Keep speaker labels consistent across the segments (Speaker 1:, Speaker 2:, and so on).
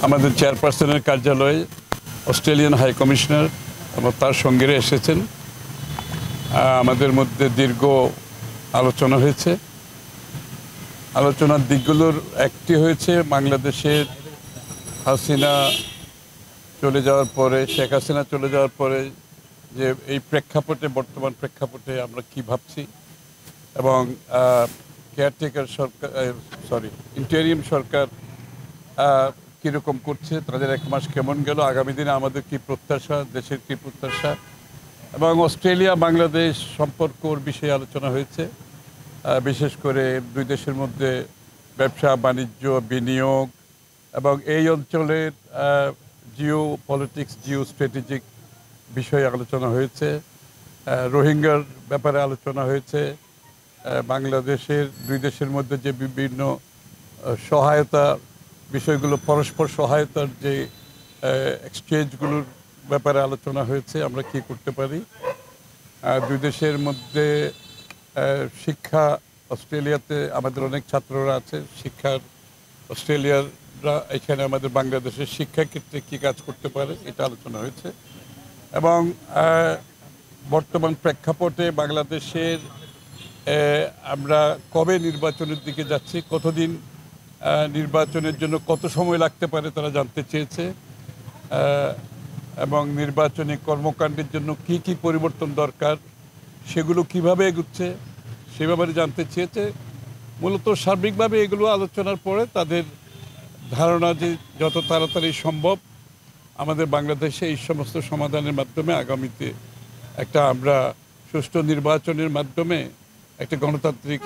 Speaker 1: আমাদের চেয়ারপারসনের কার্যালয়ে অস্ট্রেলিয়ান হাই কমিশনার এবং তার সঙ্গীরা এসেছেন। আমাদের মধ্যে দীর্ঘ আলোচনা হয়েছে। আলোচনার দিকগুলোর একটি হয়েছে বাংলাদেশের হাসিনা চলে যাওয়ার পরে, শেখ হাসিনা চলে যাওয়ার পরে যে এই প্রেক্ষাপটে, বর্তমান প্রেক্ষাপটে আমরা কি ভাবছি এবং কেয়ারটেকার সরকার, ইন্টারিম সরকার কীরকম করছে, তাদের 1 মাস কেমন গেল, আগামী দিনে আমাদের কি প্রত্যাশা, দেশের কি প্রত্যাশা, এবং অস্ট্রেলিয়া বাংলাদেশ সম্পর্কর বিষয়ে আলোচনা হয়েছে। বিশেষ করে দুই দেশের মধ্যে ব্যবসা বাণিজ্য, বিনিয়োগ এবং এই অঞ্চলের জিও পলিটিক্স, জিও স্ট্র্যাটেজিক বিষয়ে আলোচনা হয়েছে। রোহিঙ্গার ব্যাপারে আলোচনা হয়েছে। বাংলাদেশের দুই দেশের মধ্যে যে বিভিন্ন সহায়তা বিষয়গুলো, পরস্পর সহায়তার যে এক্সচেঞ্জগুলোর ব্যাপারে আলোচনা হয়েছে, আমরা কি করতে পারি। দুই দেশের মধ্যে শিক্ষা, অস্ট্রেলিয়াতে আমাদের অনেক ছাত্ররা আছে, শিক্ষার অস্ট্রেলিয়াররা এখানে আমাদের বাংলাদেশের শিক্ষাক্ষেত্রে কী কাজ করতে পারে, এটা আলোচনা হয়েছে। এবং বর্তমান প্রেক্ষাপটে বাংলাদেশের আমরা কবে নির্বাচনের দিকে যাচ্ছি, কতদিন নির্বাচনের জন্য কত সময় লাগতে পারে তারা জানতে চেয়েছে, এবং নির্বাচনী কর্মকাণ্ডের জন্য কি কি পরিবর্তন দরকার সেগুলো কিভাবে এগুচ্ছে সে ব্যাপারে জানতে চেয়েছে। মূলত সার্বিকভাবে এগুলো আলোচনার পরে তাদের ধারণা যে যত তাড়াতাড়ি সম্ভব আমাদের বাংলাদেশে এই সমস্ত সমাধানের মাধ্যমে আগামীতে একটা আমরা সুষ্ঠু নির্বাচনের মাধ্যমে একটা গণতান্ত্রিক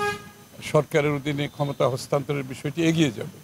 Speaker 1: সরকারের অধীনে ক্ষমতা হস্তান্তরের বিষয়টি এগিয়ে যাবে।